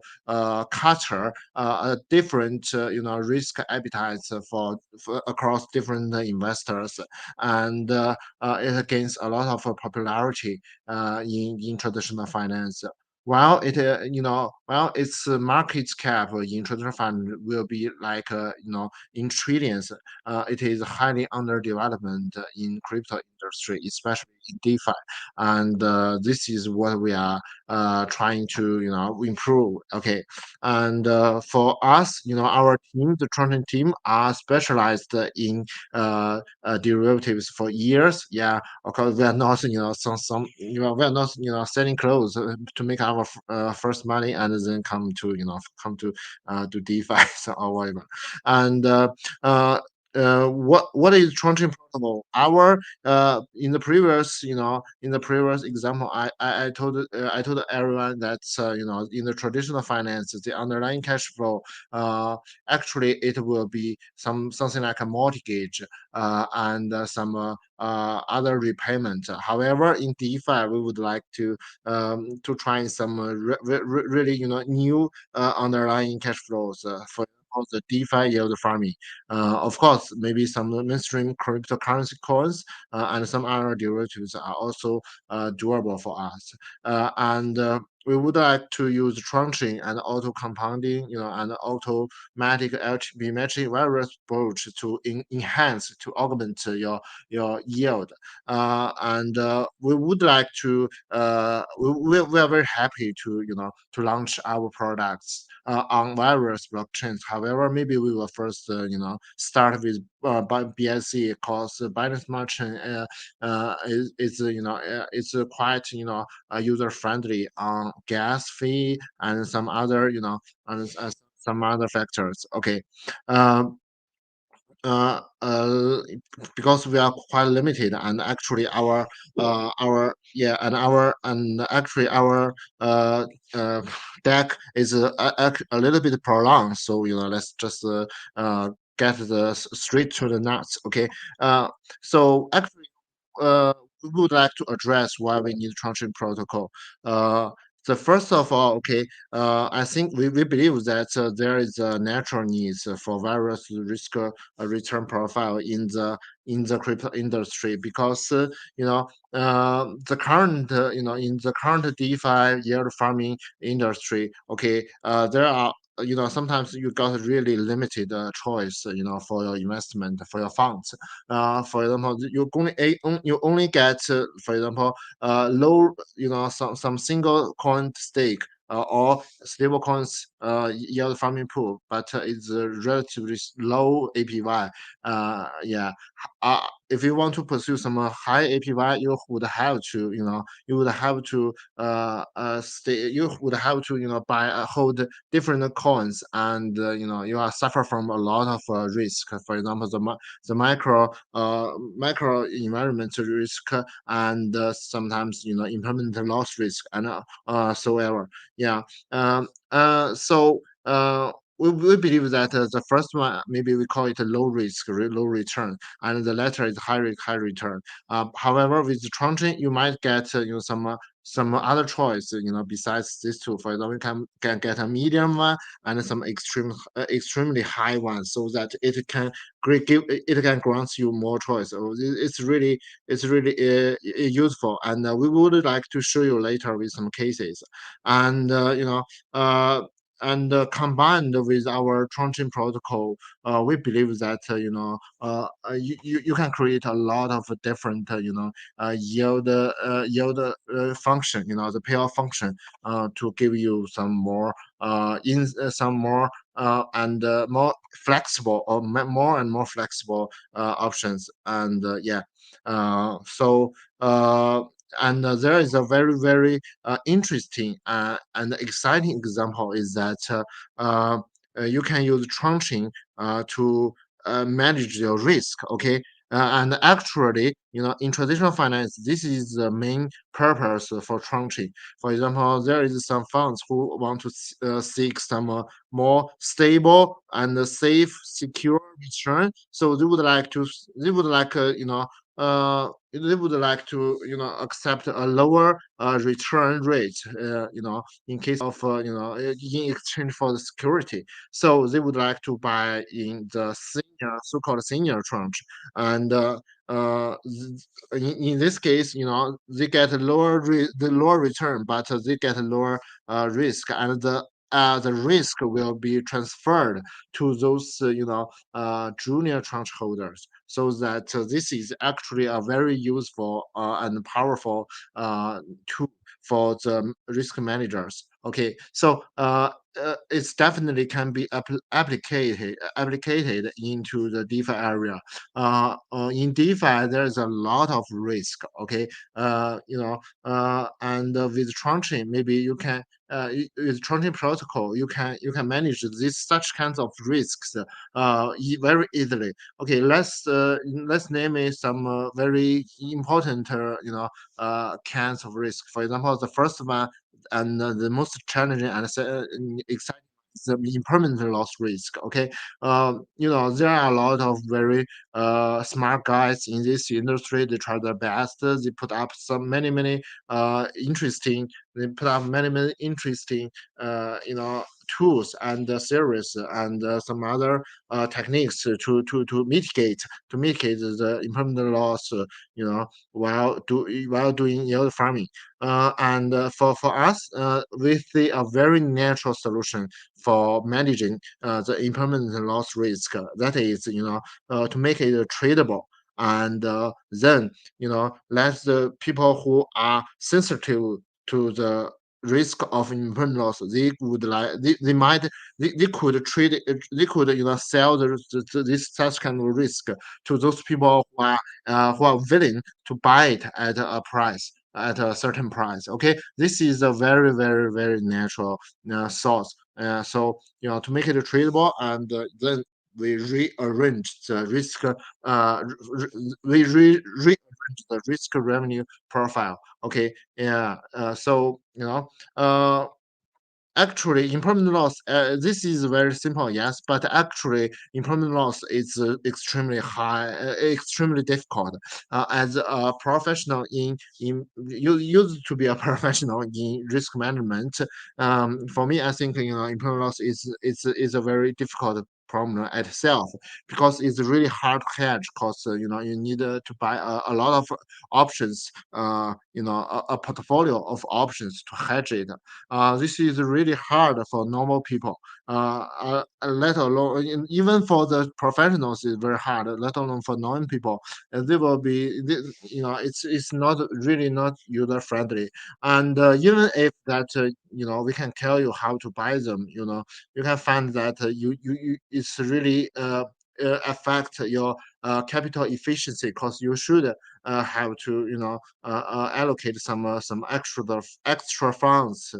cater a different risk appetites for across different investors, and it gains a lot of popularity in traditional finance. While its market cap in traditional fund will be like in trillions, it is highly under development in crypto industry, especially in DeFi, and this is what we are trying to improve. Okay, and for us, our team, the Tranching team, are specialized in derivatives for years. Yeah, of course, we are not we are not selling clothes to make our first money and then come to do DeFi or whatever. And what is Tranching Protocol? Our in the previous example, I told everyone that in the traditional finance, the underlying cash flow, actually it will be something like a mortgage and some other repayment. However, in DeFi, we would like to try some really new underlying cash flows for the DeFi yield farming. Of course, maybe some mainstream cryptocurrency coins and some other derivatives are also doable for us. And we would like to use tranching and auto compounding, and automatic LTV matching various approach to enhance, to augment your yield. And we would like to we are very happy to launch our products on various blockchains. However, maybe we will first start with BSC, because Binance Smart Chain it's quite user friendly on gas fee and some other and some other factors. Okay. Um, uh, uh, because we are quite limited, and actually our yeah and actually our deck is a little bit prolonged, so let's just get straight to the nuts. Okay. So actually, we would like to address why we need Tranching Protocol. The first of all, okay, I think we believe that there is a natural needs for various risk return profile in the crypto industry, because the current in the current DeFi yield farming industry, okay, there are sometimes you got really limited choice for your investment, for your funds. For example, you only get for example low some single coin stake or stable coins yield farming pool, but it's a relatively low APY. Yeah, if you want to pursue some high APY, you would have to stay. You would have to buy hold different coins, and you are suffer from a lot of risk. For example, the micro environment risk, and sometimes implement loss risk, and so ever. Yeah. So we believe that the first one, maybe we call it a low risk, low return, and the latter is high risk, high return. However, with tranching, you might get some other choice, besides these two. For example, you can get a medium one and some extremely high one, so that it can grant you more choice. So it's really useful, and we would like to show you later with some cases. And combined with our Tranching protocol, we believe that you can create a lot of different yield function, the payoff function, to give you some more some more and more flexible or more and more flexible options. And so there is a very interesting and exciting example is that you can use tranching to manage your risk. Okay. And actually, in traditional finance, this is the main purpose for tranching. For example, there is some funds who want to seek some more stable and safe, secure return. So they would like, they would like to, accept a lower return rate, in case of, in exchange for the security. So they would like to buy in the so-called senior tranche. And in this case, they get the lower return, but they get lower risk, and the risk will be transferred to those junior tranche holders, so that this is actually a very useful and powerful tool for the risk managers. Okay, so it's definitely can be applicated into the DeFi area. In DeFi, there's a lot of risk. Okay, and with tranching, maybe you can with tranching protocol, you can manage this such kinds of risks very easily. Okay, let's name it some very important kinds of risk. For example, the first one and the most challenging and exciting is the impermanent loss risk. Okay, there are a lot of very smart guys in this industry. They try their best. They put up many interesting. They put up many interesting tools and series and some other techniques to mitigate the impermanent loss, while doing yield farming. For us, we see a very natural solution for managing the impermanent loss risk. That is, to make it tradable, and then let the people who are sensitive to the risk of impermanent loss, they would like they could trade they could sell this such kind of risk to those people who are willing to buy it at a price, at a certain price. Okay, this is a very natural source. So to make it tradable, and then we rearrange the risk. Rearrange the risk revenue profile. Okay, yeah. So actually, impermanent loss, this is very simple, yes, but actually, impermanent loss is extremely high, extremely difficult. As a professional you used to be a professional in risk management. For me, I think impermanent loss is a very difficult problem itself, because it's really hard to hedge, because you need to buy a lot of options, a portfolio of options to hedge it. This is really hard for normal people. Let alone even for the professionals, it's very hard. Let alone for non people, they will be, it's not really not user friendly. And even if that, we can tell you how to buy them, you can find that it's really affect your capital efficiency, because you should have to allocate some extra funds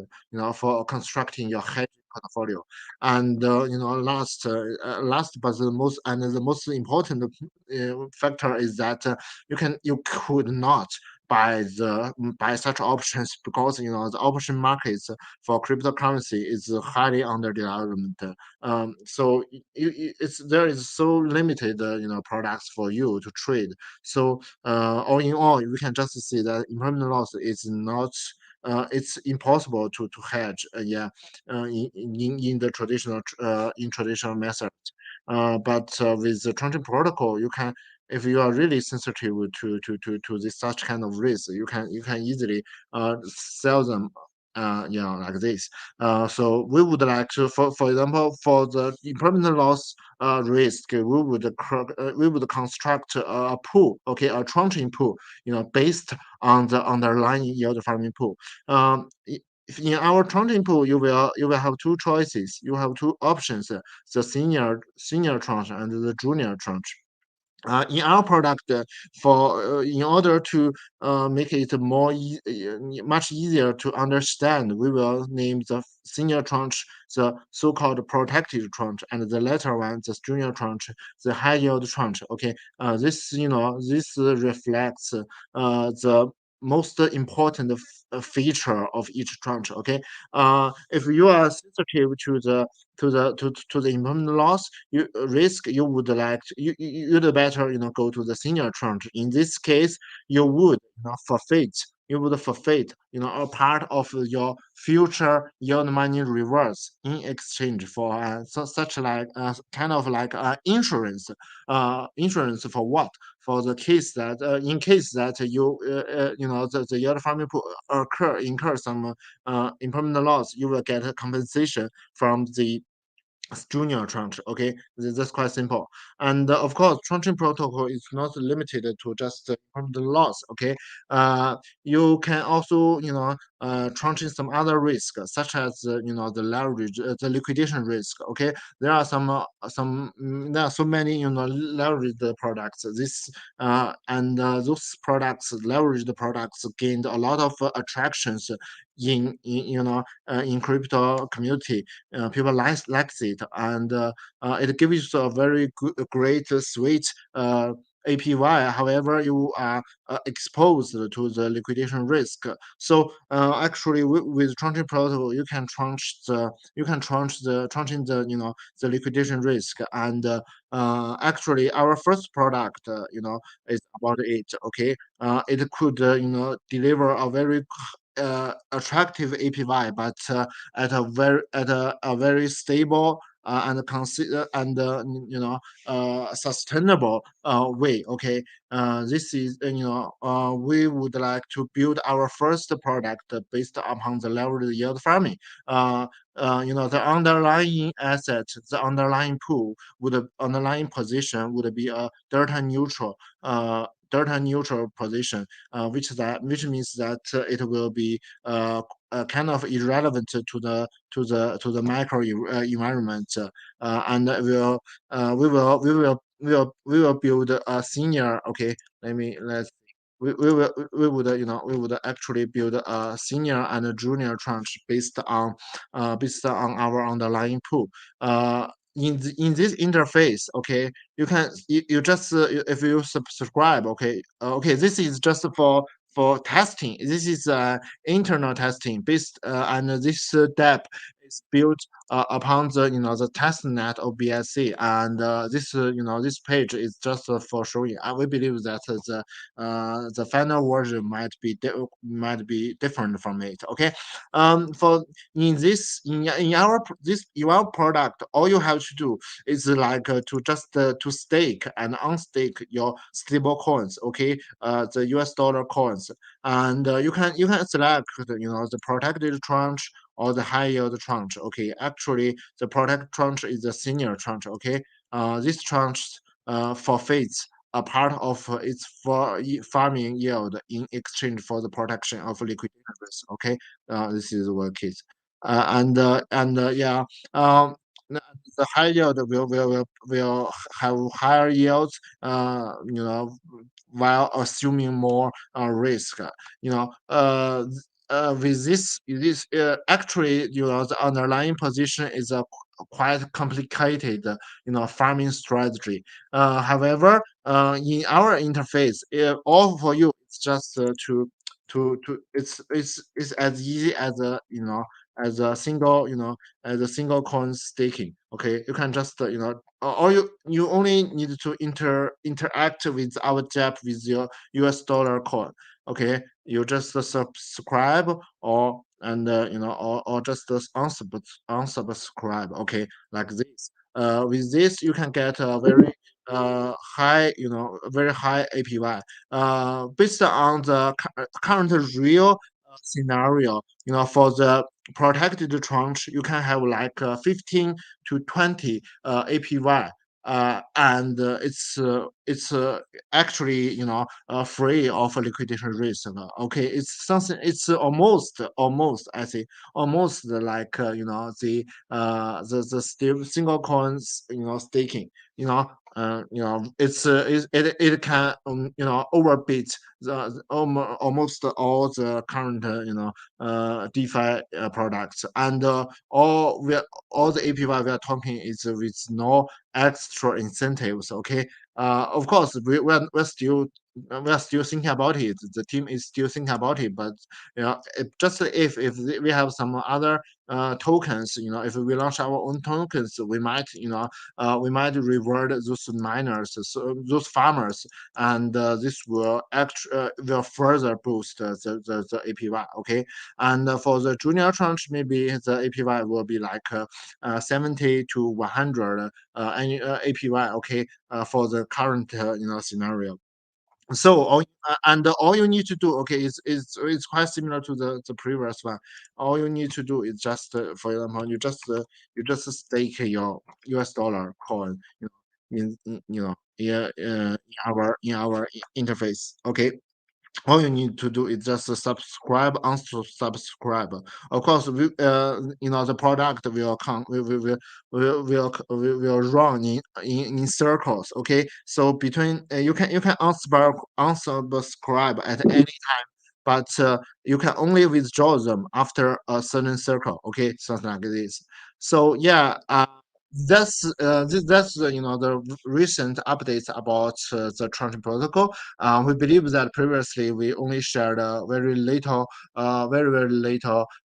for constructing your hedging portfolio. And last but the most important factor is that you could not buy such options, because the option markets for cryptocurrency is highly under development. So there is so limited products for you to trade. So all in all, we can just see that impermanent loss is not, it's impossible to hedge, in the traditional method. But with the Tranching protocol, you can, if you are really sensitive to this such kind of risk, you can easily sell them like this. So we would like to, for example, for the impermanent loss risk, we would construct a pool, okay, a tranching pool, based on the underlying yield farming pool. In our tranching pool, you will have two choices. You have two options: the senior tranche and the junior tranche. In our product, in order to make it much easier to understand, we will name the senior tranche the so-called protected tranche, and the latter one, the junior tranche, the high yield tranche. Okay, this reflects the most important feature of each tranche. Okay, if you are sensitive to the impermanent loss risk, you would like you'd better go to the senior tranche. In this case, you would forfeit a part of your future yield money rewards in exchange for such like kind of like insurance for what? For the case that in case that the yield farming pool incur some impermanent loss, you will get a compensation from the junior tranche. Okay, that's quite simple. And of course, tranching protocol is not limited to just the loss. Okay, uh, you can also tranching some other risk, such as the leverage, the liquidation risk. Okay, there are there are so many leveraged products. Those products, leveraged products, gained a lot of attractions in crypto community. People likes it, and it gives you a very good, great, sweet APY. However, you are exposed to the liquidation risk. So actually, with tranching protocol, you can tranching the liquidation risk. And actually, our first product, is about it. Okay, it could deliver a very attractive APY, but at a very stable and consider and sustainable way. Okay, this is we would like to build our first product based upon the leveraged yield farming. The underlying asset, the underlying pool, underlying position would be a delta neutral position, which means that it will be kind of irrelevant to the macro environment, and we will build a senior. Okay, let's we would actually build a senior and a junior tranche based on our underlying pool. In this interface, okay, you just if you subscribe, okay, this is just for testing. This is internal testing based, and this dApp is built upon the testnet of BSC, and this page is just for showing. We believe that the final version might be different from it. Okay, for in our product, all you have to do is like to just to stake and unstake your stable coins. Okay, the US dollar coins, and you can select the protected tranche or the high yield tranche. Okay, actually the protected tranche is the senior tranche. Okay, this tranche forfeits a part of its farming yield in exchange for the protection of liquidity risk. Okay, this is one case, yeah, um, the high yield will have higher yields, while assuming more risk. With this actually, the underlying position is a quite complicated, farming strategy. However, in our interface, all for you, it's just it's as easy as as a single as a single coin staking. Okay, you can just or you only need to interact with our dApp with your US dollar coin. Okay, you just subscribe, or just unsubscribe. Okay, like this. With this, you can get a very high, very high APY. Based on the current real scenario, for the protected tranche, you can have like 15 to 20 APY. And it's actually free of liquidation risk. Okay, it's something. It's almost I say almost like the single coins staking. It can overbeat almost all the current DeFi products, and all the APY we are talking is with no extra incentives. Okay, of course we're still thinking about it. The team is still thinking about it, but just if we have some other tokens, if we launch our own tokens, we might reward those miners, so those farmers, and this will further boost the APY. Okay, and for the junior tranche, maybe the APY will be like 70 to 100 APY. Okay, for the current scenario. So all you need to do, okay, is quite similar to the previous one. All you need to do is just, for example, you just stake your US dollar coin, in our interface. Okay, all you need to do is just subscribe, unsubscribe. Of course, the product will come, will run in circles. Okay, so between you can unsubscribe at any time, but you can only withdraw them after a certain circle. Okay, something like this. So yeah. That's the recent updates about the Tranching Protocol. We believe that previously we only shared very little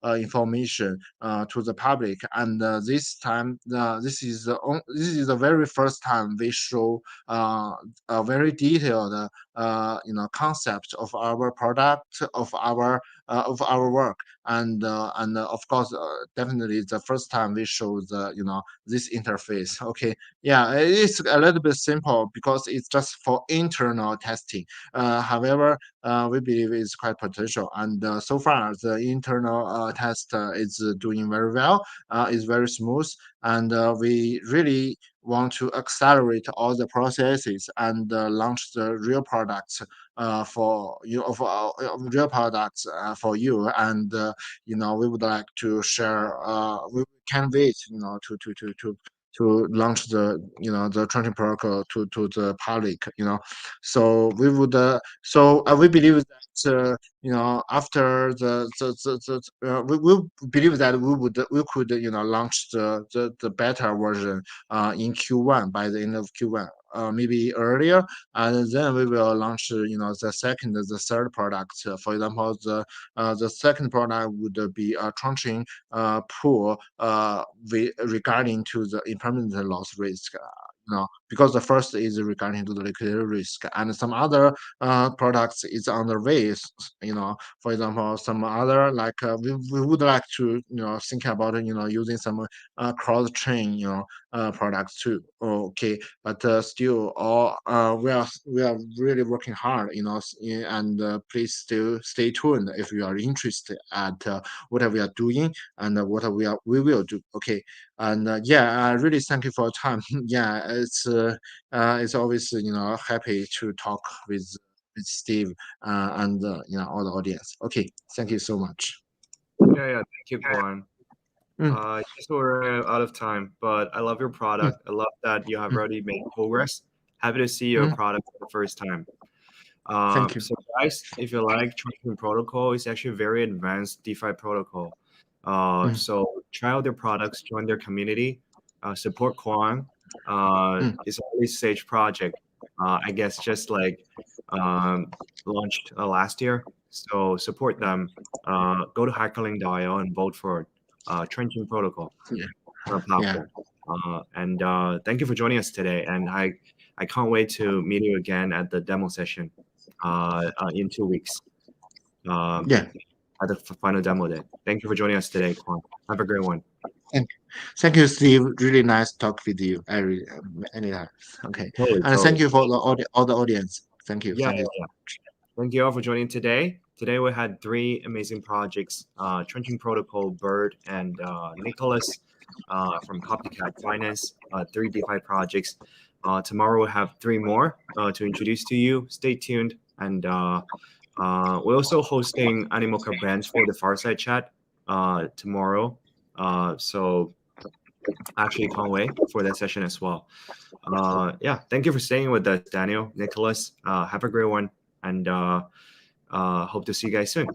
information to the public, and this time this is the very first time we show a very detailed concept of our product, of our work, and of course definitely the first time we show the this interface. Okay, yeah, it's a little bit simple because it's just for internal testing. However, we believe it's quite potential, and so far the internal test is doing very well. It's very smooth, and we really want to accelerate all the processes and launch the real products for you of our real products for you, and we would like to share. We can't wait, to launch the Tranching Protocol to the public. So we believe that after we believe that we could launch the beta version in Q1, by the end of Q1. Maybe earlier, and then we will launch, the second, the third product. For example, the second product would be a tranching pool regarding to the impermanent loss risk. Because the first is regarding to the liquidity risk, and some other products is on the way. For example, some other like we would like to think about using some cross chain products too. Okay, but still, all we are really working hard. And please still stay tuned if you are interested at what we are doing and what we will do. Okay, and yeah, I really thank you for your time. Yeah, it's always happy to talk with Steve and all the audience. Okay, thank you so much. Yeah, thank you, Quan. Yes, we're out of time, but I love your product. I love that you have already made progress. Happy to see your product for the first time. Thank you. So guys, if you like Tranching Protocol, it's actually a very advanced DeFi protocol. So try out their products, join their community, support Quan. It's an early stage project. I guess just like launched last year. So support them. Go to hackerlink.io and vote for Tranching Protocol. Yeah. Platform. And thank you for joining us today. And I can't wait to meet you again at the demo session in 2 weeks. Yeah. At the final demo day. Thank you for joining us today, Quan. Have a great one. Thank you, Steve. Really nice talk with you. Anytime. Okay. Totally, And thank you for all the audience. Thank you. Yeah. Thank you all for joining today. Today we had 3 amazing projects: Tranching Protocol, Bird, and Nicholas from Copycat Finance. 3 DeFi projects. Tomorrow we'll have 3 more to introduce to you. Stay tuned. And we're also hosting Animoca Brands for the Fireside Chat tomorrow. So actually can't wait for that session as well. Yeah, thank you for staying with us, Daniel, Nicholas. Have a great one, and hope to see you guys soon.